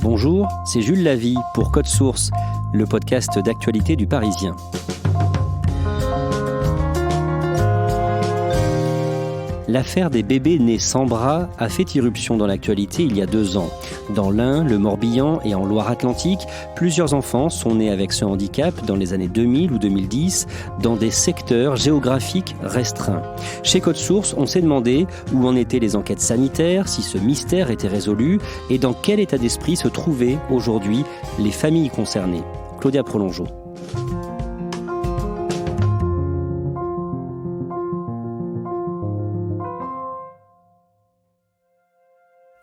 Bonjour, c'est Jules Lavie pour Code Source, le podcast d'actualité du Parisien. L'affaire des bébés nés sans bras a fait irruption dans l'actualité il y a 2 ans. Dans l'Ain, le Morbihan et en Loire-Atlantique, plusieurs enfants sont nés avec ce handicap dans les années 2000 ou 2010, dans des secteurs géographiques restreints. Chez Code Source, on s'est demandé où en étaient les enquêtes sanitaires, si ce mystère était résolu et dans quel état d'esprit se trouvaient aujourd'hui les familles concernées. Claudia Prolongeau.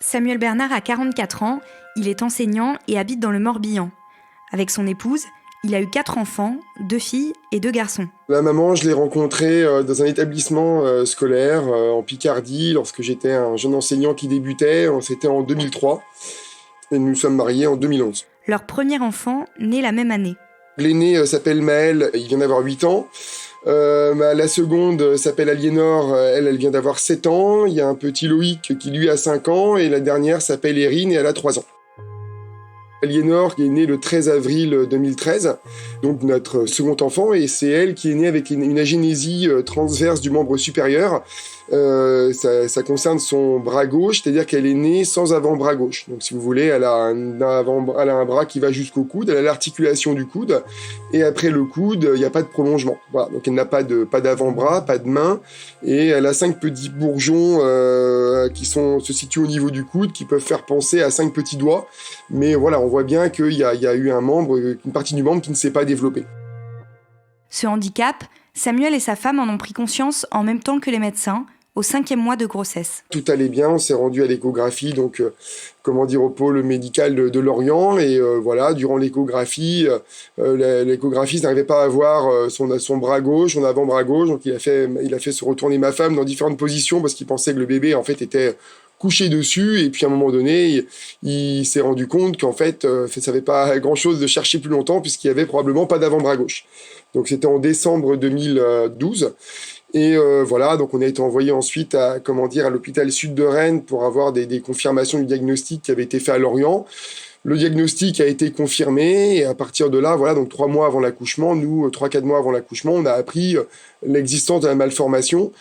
Samuel Bernard a 44 ans, il est enseignant et habite dans le Morbihan. Avec son épouse, il a eu 4 enfants, 2 filles et 2 garçons. La maman, je l'ai rencontrée dans un établissement scolaire en Picardie lorsque j'étais un jeune enseignant qui débutait. C'était en 2003 et nous nous sommes mariés en 2011. Leur premier enfant naît la même année. L'aîné s'appelle Maël, il vient d'avoir 8 ans. La seconde s'appelle Aliénor, elle vient d'avoir 7 ans. Il y a un petit Loïc qui lui a 5 ans et la dernière s'appelle Erin et elle a 3 ans. Aliénor qui est née le 13 avril 2013, donc notre second enfant, et c'est elle qui est née avec une agénésie transverse du membre supérieur. Ça concerne son bras gauche, c'est-à-dire qu'elle est née sans avant-bras gauche. Donc si vous voulez, elle a un bras qui va jusqu'au coude, elle a l'articulation du coude, et après le coude, il n'y a pas de prolongement. Voilà, donc elle n'a pas d'avant-bras, pas de main, et elle a 5 petits bourgeons qui se situent au niveau du coude, qui peuvent faire penser à 5 petits doigts. Mais voilà, on voit bien qu'il y a eu une partie du membre qui ne s'est pas développée. Ce handicap, Samuel et sa femme en ont pris conscience en même temps que les médecins, au 5e mois de grossesse. Tout allait bien, on s'est rendu à l'échographie, donc au pôle médical de Lorient, et durant l'échographie, l'échographiste n'arrivait pas à voir son bras gauche, son avant-bras gauche, donc il a fait se retourner ma femme dans différentes positions parce qu'il pensait que le bébé en fait était couché dessus, et puis à un moment donné, il s'est rendu compte qu'en fait, ça n'avait pas grand-chose de chercher plus longtemps puisqu'il y avait probablement pas d'avant-bras gauche. Donc c'était en décembre 2012. Et donc on a été envoyé ensuite à l'hôpital sud de Rennes pour avoir des confirmations du diagnostic qui avait été fait à Lorient. Le diagnostic a été confirmé, et à partir de là, donc 3 mois avant l'accouchement, 3-4 mois avant l'accouchement, on a appris l'existence de la malformation.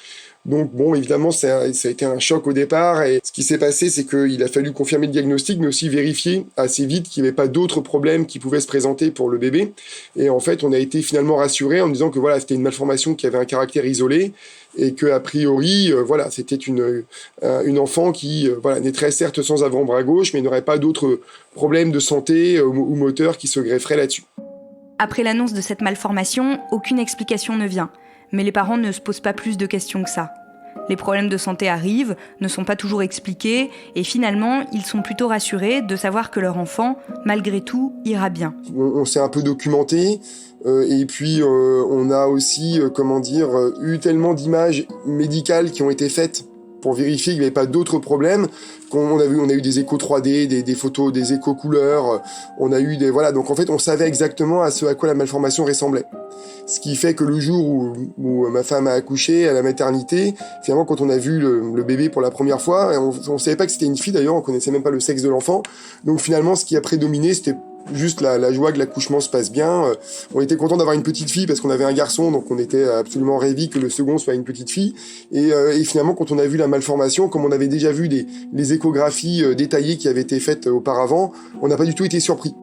Donc évidemment, ça a été un choc au départ, et ce qui s'est passé, c'est qu'il a fallu confirmer le diagnostic, mais aussi vérifier assez vite qu'il n'y avait pas d'autres problèmes qui pouvaient se présenter pour le bébé. Et en fait, on a été finalement rassurés en disant que c'était une malformation qui avait un caractère isolé, et que a priori, c'était une enfant qui naîtrait certes sans avant-bras gauche, mais n'aurait pas d'autres problèmes de santé ou moteurs qui se grefferaient là-dessus. Après l'annonce de cette malformation, aucune explication ne vient. Mais les parents ne se posent pas plus de questions que ça. Les problèmes de santé arrivent, ne sont pas toujours expliqués, et finalement, ils sont plutôt rassurés de savoir que leur enfant, malgré tout, ira bien. On s'est un peu documenté, et puis on a aussi, eu tellement d'images médicales qui ont été faites pour vérifier qu'il n'y avait pas d'autres problèmes. On a eu des échos 3D, des photos, des échos couleurs, on a eu donc en fait on savait exactement à quoi la malformation ressemblait. Ce qui fait que le jour où ma femme a accouché à la maternité, finalement quand on a vu le bébé pour la première fois, on savait pas que c'était une fille d'ailleurs, on connaissait même pas le sexe de l'enfant. Donc finalement ce qui a prédominé, c'était juste la joie que l'accouchement se passe bien. On était content d'avoir une petite fille parce qu'on avait un garçon, donc on était absolument ravis que le second soit une petite fille. Et finalement, quand on a vu la malformation, comme on avait déjà vu les échographies détaillées qui avaient été faites auparavant, on n'a pas du tout été surpris.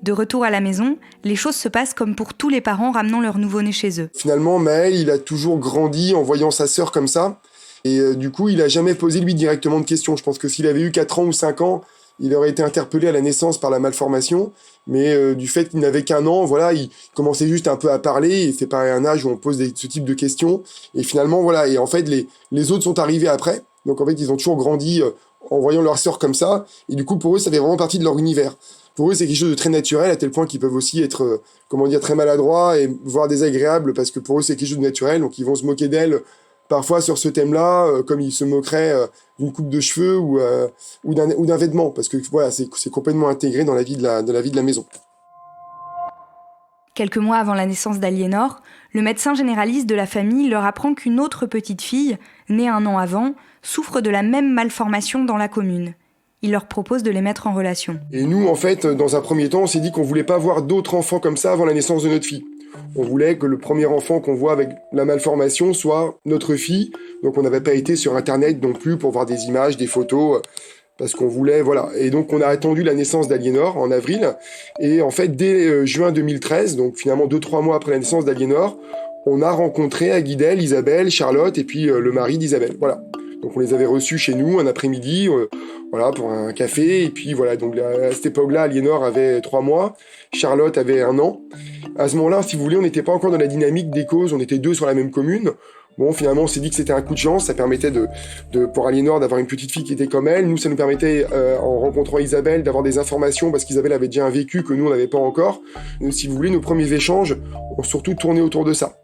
De retour à la maison, les choses se passent comme pour tous les parents ramenant leur nouveau-né chez eux. Finalement, Maël, il a toujours grandi en voyant sa sœur comme ça. Et du coup, il a jamais posé lui directement de questions. Je pense que s'il avait eu 4 ans ou 5 ans, il aurait été interpellé à la naissance par la malformation, mais du fait qu'il n'avait qu'1 an, il commençait juste un peu à parler, et c'est pas un âge où on pose ce type de questions, et finalement, et en fait, les autres sont arrivés après, donc en fait, ils ont toujours grandi en voyant leur sœur comme ça, et du coup, pour eux, ça fait vraiment partie de leur univers. Pour eux, c'est quelque chose de très naturel, à tel point qu'ils peuvent aussi être, très maladroits, et voire désagréables, parce que pour eux, c'est quelque chose de naturel, donc ils vont se moquer d'elle, parfois sur ce thème-là, comme ils se moqueraient d'une coupe de cheveux ou d'un vêtement, parce que c'est complètement intégré dans la vie de la maison. Quelques mois avant la naissance d'Aliénor, le médecin généraliste de la famille leur apprend qu'une autre petite fille, née 1 an avant, souffre de la même malformation dans la commune. Il leur propose de les mettre en relation. Et nous, en fait, dans un premier temps, on s'est dit qu'on voulait pas voir d'autres enfants comme ça avant la naissance de notre fille. On voulait que le premier enfant qu'on voit avec la malformation soit notre fille. Donc on n'avait pas été sur Internet non plus pour voir des images, des photos, parce qu'on voulait, voilà. Et donc on a attendu la naissance d'Aliénor en avril. Et en fait, dès juin 2013, donc finalement 2-3 mois après la naissance d'Aliénor, on a rencontré à Guidel, Isabelle, Charlotte et puis le mari d'Isabelle. Voilà. Donc on les avait reçus chez nous un après-midi, voilà, pour un café. Et puis voilà, donc à cette époque-là, Aliénor avait 3 mois, Charlotte avait 1 an. À ce moment-là, si vous voulez, on n'était pas encore dans la dynamique des causes, on était 2 sur la même commune. Bon, finalement, on s'est dit que c'était un coup de chance, ça permettait pour Aliénor d'avoir une petite fille qui était comme elle. Nous, ça nous permettait, en rencontrant Isabelle, d'avoir des informations, parce qu'Isabelle avait déjà un vécu que nous, on n'avait pas encore. Si vous voulez, nos premiers échanges ont surtout tourné autour de ça.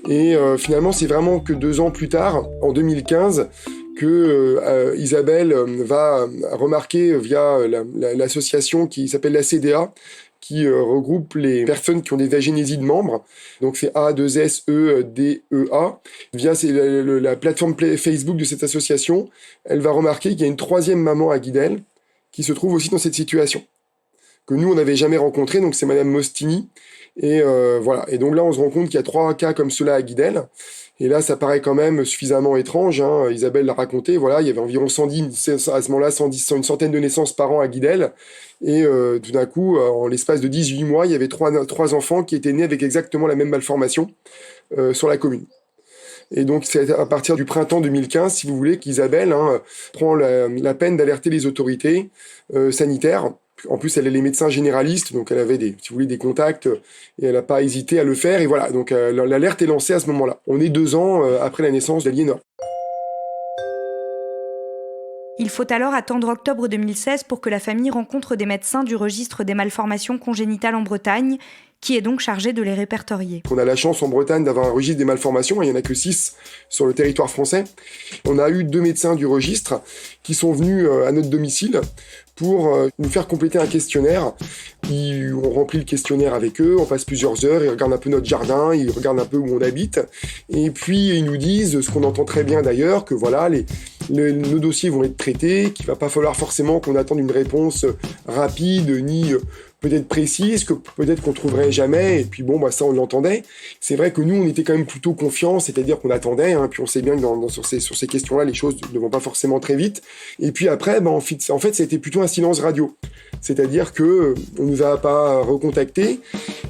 Et finalement, c'est vraiment que 2 ans plus tard, en 2015, que Isabelle va remarquer via l'association qui s'appelle la CDA, qui regroupe les personnes qui ont des agénésies de membres. Donc c'est A2SEDEA. Via la plateforme Facebook de cette association, elle va remarquer qu'il y a une 3e maman à Guidel qui se trouve aussi dans cette situation, que nous, on n'avait jamais rencontrée, donc c'est Madame Mostini. Et voilà. Et donc là, on se rend compte qu'il y a 3 cas comme cela à Guidel. Et là, ça paraît quand même suffisamment étrange. Hein. Isabelle l'a raconté. Voilà, il y avait environ 110, à ce moment-là, 110, une centaine de naissances par an à Guidel. Et tout d'un coup, en l'espace de 18 mois, il y avait 3 enfants qui étaient nés avec exactement la même malformation sur la commune. Et donc, c'est à partir du printemps 2015, si vous voulez, qu'Isabelle prend la peine d'alerter les autorités sanitaires. En plus, elle est les médecins généralistes, donc elle avait des contacts, et elle n'a pas hésité à le faire. Et voilà, donc l'alerte est lancée à ce moment-là. On est 2 ans après la naissance d'Aliénor. Il faut alors attendre octobre 2016 pour que la famille rencontre des médecins du registre des malformations congénitales en Bretagne, qui est donc chargé de les répertorier. On a la chance en Bretagne d'avoir un registre des malformations, il n'y en a que 6 sur le territoire français. On a eu 2 médecins du registre qui sont venus à notre domicile pour nous faire compléter un questionnaire. On remplit le questionnaire avec eux, on passe plusieurs heures, ils regardent un peu notre jardin, ils regardent un peu où on habite, et puis ils nous disent, ce qu'on entend très bien d'ailleurs, que voilà, nos dossiers vont être traités, qu'il va pas falloir forcément qu'on attende une réponse rapide, ni peut-être précise, que peut-être qu'on trouverait jamais, et puis bon, bah ça on l'entendait. C'est vrai que nous, on était quand même plutôt confiants, c'est-à-dire qu'on attendait, puis on sait bien que sur ces questions-là, les choses ne vont pas forcément très vite. Et puis après, en fait, c'était plutôt un silence radio. C'est-à-dire que on nous a pas recontactés,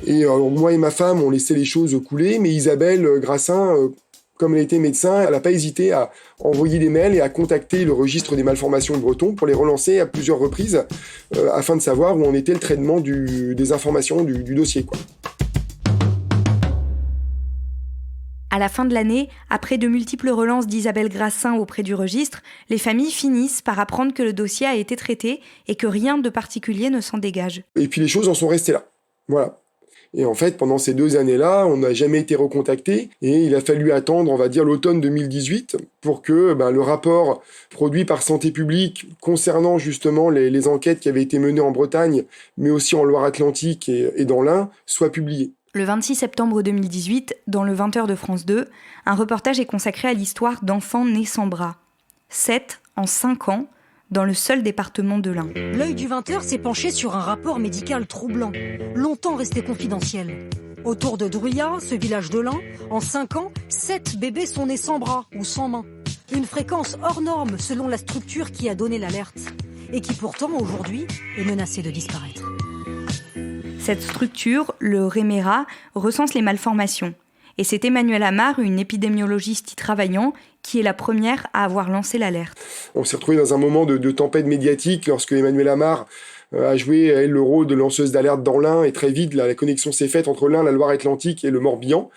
et moi et ma femme, on laissait les choses couler, mais Isabelle Grassin, comme elle était médecin, elle n'a pas hésité à envoyer des mails et à contacter le registre des malformations bretons pour les relancer à plusieurs reprises afin de savoir où en était le traitement des informations du dossier, quoi. À la fin de l'année, après de multiples relances d'Isabelle Grassin auprès du registre, les familles finissent par apprendre que le dossier a été traité et que rien de particulier ne s'en dégage. Et puis les choses en sont restées là. Voilà. Et en fait, pendant ces 2 années-là, on n'a jamais été recontacté et il a fallu attendre, on va dire, l'automne 2018 pour que le rapport produit par Santé publique concernant justement les enquêtes qui avaient été menées en Bretagne, mais aussi en Loire-Atlantique et dans l'Ain, soit publié. Le 26 septembre 2018, dans le 20h de France 2, un reportage est consacré à l'histoire d'enfants nés sans bras. 7 en 5 ans, dans le seul département de l'Ain. L'œil du 20h s'est penché sur un rapport médical troublant, longtemps resté confidentiel. Autour de Druyat, ce village de l'Ain, en 5 ans, 7 bébés sont nés sans bras ou sans main. Une fréquence hors norme selon la structure qui a donné l'alerte, et qui pourtant, aujourd'hui, est menacée de disparaître. Cette structure, le REMERA, recense les malformations. Et c'est Emmanuelle Amar, une épidémiologiste y travaillant, qui est la première à avoir lancé l'alerte. On s'est retrouvé dans un moment de tempête médiatique lorsque Emmanuelle Amar a joué, elle, le rôle de lanceuse d'alerte dans l'Ain, et très vite, la connexion s'est faite entre l'Ain, la Loire-Atlantique et le Morbihan.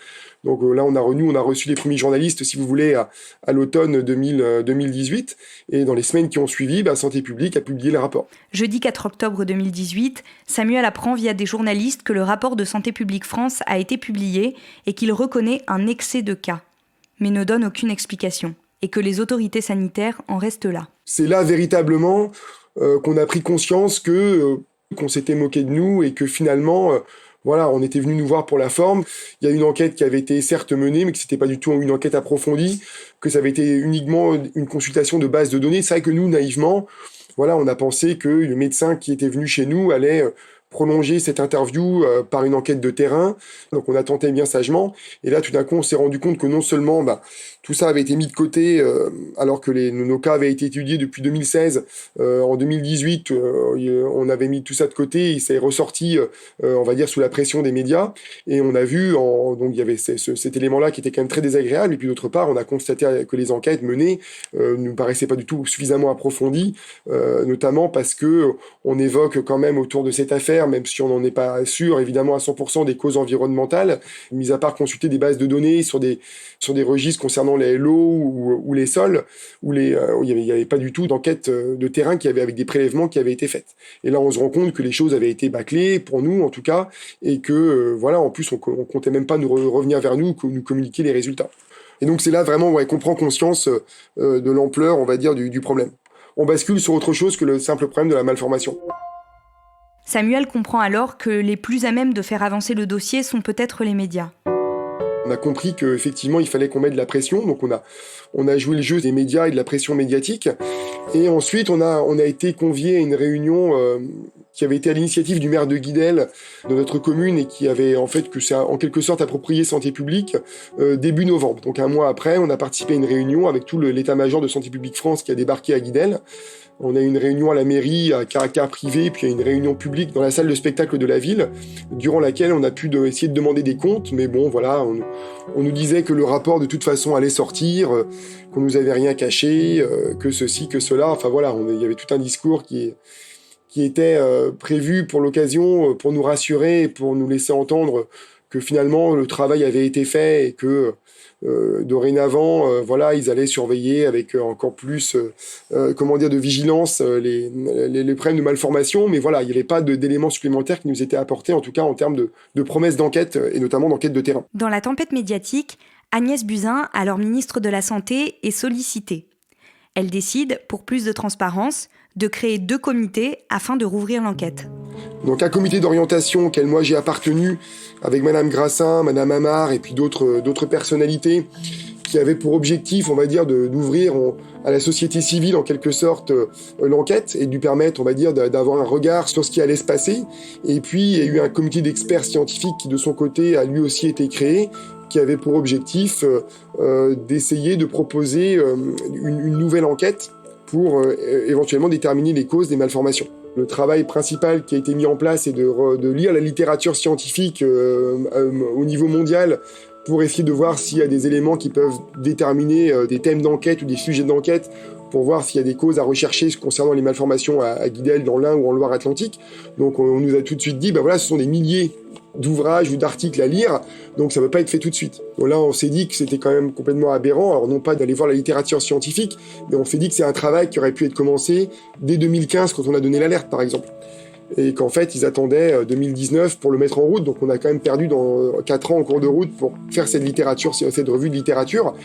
Donc là, on a reçu les premiers journalistes, si vous voulez, à l'automne 2018. Et dans les semaines qui ont suivi, Santé publique a publié le rapport. Jeudi 4 octobre 2018, Samuel apprend via des journalistes que le rapport de Santé publique France a été publié et qu'il reconnaît un excès de cas, mais ne donne aucune explication, et que les autorités sanitaires en restent là. C'est là, véritablement, qu'on a pris conscience qu'on s'était moqué de nous et que finalement... Voilà, on était venu nous voir pour la forme. Il y a une enquête qui avait été certes menée, mais que c'était pas du tout une enquête approfondie, que ça avait été uniquement une consultation de base de données. C'est vrai que nous, naïvement, voilà, on a pensé que le médecin qui était venu chez nous allait prolonger cette interview par une enquête de terrain. Donc on a tenté bien sagement. Et là, tout d'un coup, on s'est rendu compte que non seulement tout ça avait été mis de côté alors que nos cas avaient été étudiés depuis 2016. En 2018, on avait mis tout ça de côté et ça est ressorti, on va dire, sous la pression des médias. Et on a vu, donc il y avait cet élément-là qui était quand même très désagréable. Et puis d'autre part, on a constaté que les enquêtes menées ne nous paraissaient pas du tout suffisamment approfondies, notamment parce que on évoque quand même autour de cette affaire, même si on n'en est pas sûr, évidemment, à 100% des causes environnementales, mis à part consulter des bases de données sur des registres concernant l'eau ou les sols, où il y avait pas du tout d'enquête de terrain avec des prélèvements qui avaient été faites. Et là, on se rend compte que les choses avaient été bâclées, pour nous en tout cas, et que, voilà, en plus, on comptait même pas nous revenir vers nous communiquer les résultats. Et donc, c'est là vraiment qu'on prend conscience de l'ampleur, on va dire, du problème. On bascule sur autre chose que le simple problème de la malformation. Samuel comprend alors que les plus à même de faire avancer le dossier sont peut-être les médias. On a compris qu'effectivement, il fallait qu'on mette de la pression. Donc, on a joué le jeu des médias et de la pression médiatique. Et ensuite, on a été convié à une réunion qui avait été à l'initiative du maire de Guidel, de notre commune, et qui avait en fait que c'est en quelque sorte approprié Santé publique début novembre. Donc, un mois après, on a participé à une réunion avec tout l'état-major de Santé publique France qui a débarqué à Guidel. On a eu une réunion à la mairie à caractère privé, puis il y a une réunion publique dans la salle de spectacle de la ville, durant laquelle on a pu essayer de demander des comptes, mais bon, voilà, on nous disait que le rapport de toute façon allait sortir, qu'on nous avait rien caché, que ceci, que cela, enfin voilà, il y avait tout un discours qui était prévu pour l'occasion, pour nous rassurer, pour nous laisser entendre que finalement le travail avait été fait et que dorénavant, voilà, ils allaient surveiller avec encore plus, de vigilance les problèmes de malformation. Mais voilà, il n'y avait pas d'éléments supplémentaires qui nous étaient apportés, en tout cas en termes de promesses d'enquête et notamment d'enquête de terrain. Dans la tempête médiatique, Agnès Buzyn, alors ministre de la Santé, est sollicitée. Elle décide, pour plus de transparence, de créer 2 comités afin de rouvrir l'enquête. Donc un comité d'orientation auquel moi j'ai appartenu avec Madame Grassin, Madame Amar et puis d'autres personnalités qui avaient pour objectif, on va dire, d'ouvrir à la société civile en quelque sorte l'enquête et de lui permettre, on va dire, d'avoir un regard sur ce qui allait se passer. Et puis il y a eu un comité d'experts scientifiques qui de son côté a lui aussi été créé, qui avait pour objectif d'essayer de proposer une nouvelle enquête pour éventuellement déterminer les causes des malformations. Le travail principal qui a été mis en place est de lire la littérature scientifique au niveau mondial pour essayer de voir s'il y a des éléments qui peuvent déterminer des thèmes d'enquête ou des sujets d'enquête pour voir s'il y a des causes à rechercher concernant les malformations à Guidel, dans l'Ain ou en Loire-Atlantique. Donc on nous a tout de suite dit, ce sont des milliers d'ouvrages ou d'articles à lire, donc ça ne peut pas être fait tout de suite. Donc là, on s'est dit que c'était quand même complètement aberrant, alors non pas d'aller voir la littérature scientifique, mais on s'est dit que c'est un travail qui aurait pu être commencé dès 2015, quand on a donné l'alerte, par exemple. Et qu'en fait, ils attendaient 2019 pour le mettre en route, donc on a quand même perdu dans 4 ans en cours de route pour faire cette revue de littérature.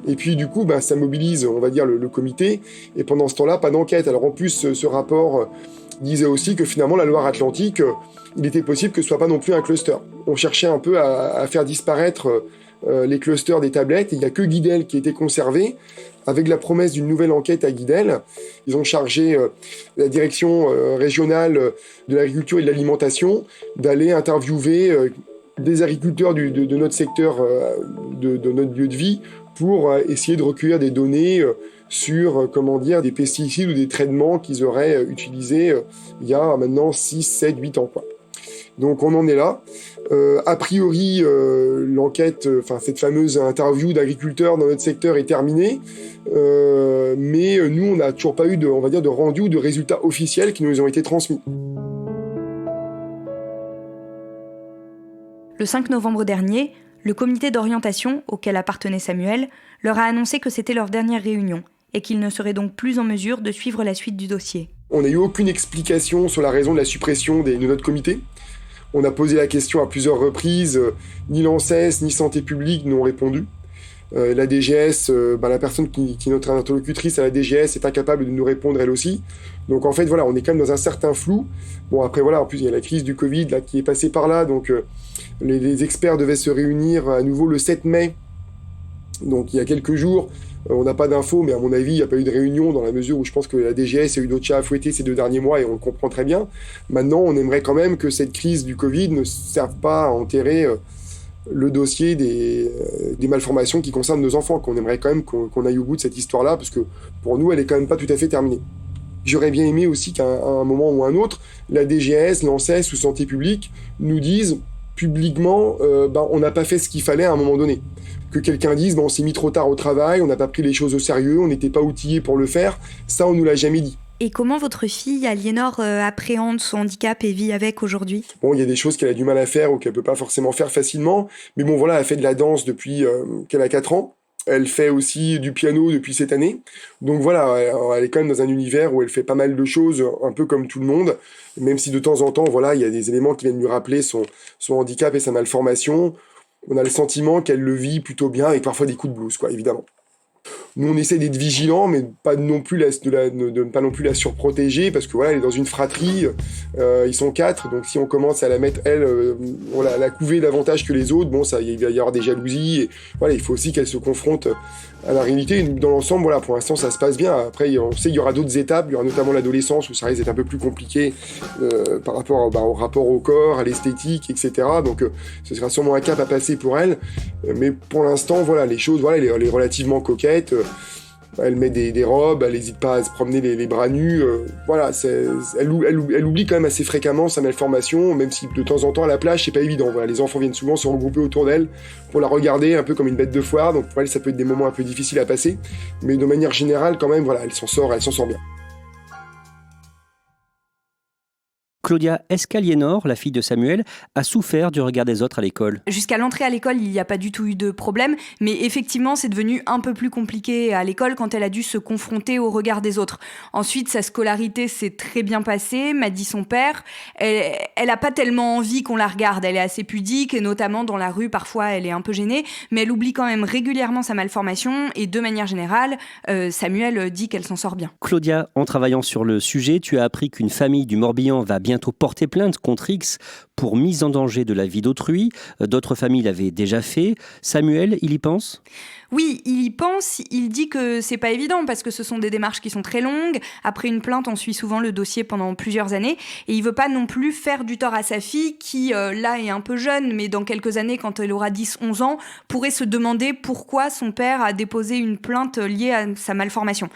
Et puis du coup, ça mobilise, on va dire, le comité, et pendant ce temps-là, pas d'enquête. Alors en plus, ce rapport disait aussi que finalement, la Loire-Atlantique, il était possible que ce soit pas non plus un cluster. On cherchait un peu à faire disparaître les clusters des tablettes, et il n'y a que Guidel qui était conservé, avec la promesse d'une nouvelle enquête à Guidel. Ils ont chargé la direction régionale de l'agriculture et de l'alimentation d'aller interviewer des agriculteurs de notre secteur, de notre lieu de vie, pour essayer de recueillir des données sur, des pesticides ou des traitements qu'ils auraient utilisés il y a maintenant 6, 7, 8 ans, quoi. Donc on en est là. A priori, l'enquête, cette fameuse interview d'agriculteurs dans notre secteur est terminée, mais nous, on n'a toujours pas eu de rendu ou de résultats officiels qui nous ont été transmis. Le 5 novembre dernier, le comité d'orientation auquel appartenait Samuel leur a annoncé que c'était leur dernière réunion et qu'ils ne seraient donc plus en mesure de suivre la suite du dossier. On n'a eu aucune explication sur la raison de la suppression de notre comité. On a posé la question à plusieurs reprises, ni l'ANSES ni Santé publique n'ont répondu. La DGS, la personne qui est notre interlocutrice à la DGS est incapable de nous répondre elle aussi. Donc en fait, voilà, on est quand même dans un certain flou. Bon, après, voilà, en plus, il y a la crise du Covid là, qui est passée par là. Donc les experts devaient se réunir à nouveau le 7 mai Donc il y a quelques jours, on n'a pas d'infos, mais à mon avis, il n'y a pas eu de réunion dans la mesure où je pense que la DGS a eu d'autres chats à fouetter ces 2 derniers mois et on le comprend très bien. Maintenant, on aimerait quand même que cette crise du Covid ne serve pas à enterrer le dossier des malformations qui concernent nos enfants, qu'on aimerait quand même qu'on aille au bout de cette histoire-là, parce que pour nous, elle est quand même pas tout à fait terminée. J'aurais bien aimé aussi qu'à un moment ou un autre, la DGS, l'ANSES ou Santé publique nous disent publiquement on n'a pas fait ce qu'il fallait à un moment donné. Que quelqu'un dise on s'est mis trop tard au travail, on n'a pas pris les choses au sérieux, on n'était pas outillé pour le faire, ça on nous l'a jamais dit. Et comment votre fille, Aliénor, appréhende son handicap et vit avec aujourd'hui ? Bon, il y a des choses qu'elle a du mal à faire ou qu'elle peut pas forcément faire facilement, mais bon voilà, elle fait de la danse depuis qu'elle a 4 ans. Elle fait aussi du piano depuis cette année. Donc voilà, elle est quand même dans un univers où elle fait pas mal de choses, un peu comme tout le monde, même si de temps en temps, voilà, il y a des éléments qui viennent lui rappeler son handicap et sa malformation. On a le sentiment qu'elle le vit plutôt bien, avec parfois des coups de blues, quoi, évidemment. Nous, on essaie d'être vigilants, mais pas non plus de ne pas non plus la surprotéger, parce que voilà, elle est dans une fratrie, ils sont 4, donc si on commence à la mettre, elle, la couver davantage que les autres, bon, il va y avoir des jalousies, et voilà, il faut aussi qu'elle se confronte à la réalité. Dans l'ensemble, voilà, pour l'instant, ça se passe bien. Après, on sait qu'il y aura d'autres étapes, il y aura notamment l'adolescence, où ça risque d'être un peu plus compliqué par rapport au rapport au corps, à l'esthétique, etc. Donc, ce sera sûrement un cap à passer pour elle, mais pour l'instant, voilà, les choses, voilà, elle est relativement coquette. Elle met des robes, elle n'hésite pas à se promener les bras nus. Voilà, elle oublie quand même assez fréquemment sa malformation, même si de temps en temps à la plage, c'est pas évident. Voilà, les enfants viennent souvent se regrouper autour d'elle pour la regarder un peu comme une bête de foire. Donc pour elle, ça peut être des moments un peu difficiles à passer. Mais de manière générale, quand même, voilà, elle s'en sort bien. Claudia, est-ce qu'Aliénor, la fille de Samuel, a souffert du regard des autres à l'école ? Jusqu'à l'entrée à l'école, il n'y a pas du tout eu de problème, mais effectivement, c'est devenu un peu plus compliqué à l'école quand elle a dû se confronter au regard des autres. Ensuite, sa scolarité s'est très bien passée, m'a dit son père. Elle n'a pas tellement envie qu'on la regarde, elle est assez pudique, et notamment dans la rue, parfois, elle est un peu gênée, mais elle oublie quand même régulièrement sa malformation, et de manière générale, Samuel dit qu'elle s'en sort bien. Claudia, en travaillant sur le sujet, tu as appris qu'une famille du Morbihan va bientôt porter plainte contre X pour mise en danger de la vie d'autrui. D'autres familles l'avaient déjà fait. Samuel, il y pense ? Oui, il y pense, il dit que c'est pas évident parce que ce sont des démarches qui sont très longues. Après une plainte, on suit souvent le dossier pendant plusieurs années et il veut pas non plus faire du tort à sa fille qui, là, est un peu jeune, mais dans quelques années, quand elle aura 10-11 ans, pourrait se demander pourquoi son père a déposé une plainte liée à sa malformation.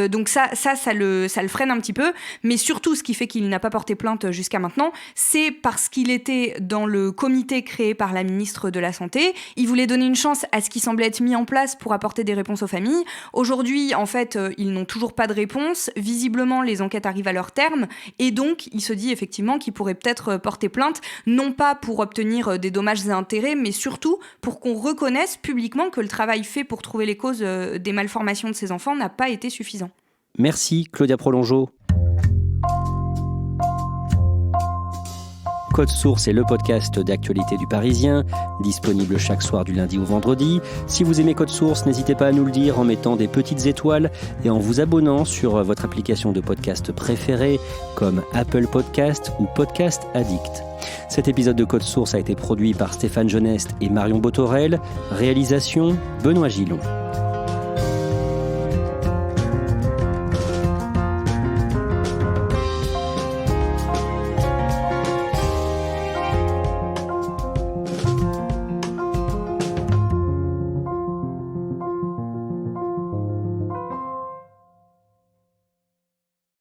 Donc ça le freine un petit peu, mais surtout ce qui fait qu'il n'a pas porté plainte jusqu'à maintenant, c'est parce qu'il était dans le comité créé par la ministre de la Santé. Il voulait donner une chance à ce qui semblait être mis en place pour apporter des réponses aux familles. Aujourd'hui, en fait, ils n'ont toujours pas de réponse. Visiblement, les enquêtes arrivent à leur terme. Et donc, il se dit effectivement qu'il pourrait peut-être porter plainte, non pas pour obtenir des dommages et intérêts, mais surtout pour qu'on reconnaisse publiquement que le travail fait pour trouver les causes des malformations de ses enfants n'a pas été suffisant. Merci, Claudia Prolongeau. Code Source est le podcast d'actualité du Parisien, disponible chaque soir du lundi au vendredi. Si vous aimez Code Source, n'hésitez pas à nous le dire en mettant des petites étoiles et en vous abonnant sur votre application de podcast préférée comme Apple Podcast ou Podcast Addict. Cet épisode de Code Source a été produit par Stéphane Geneste et Marion Botorel. Réalisation, Benoît Gillon.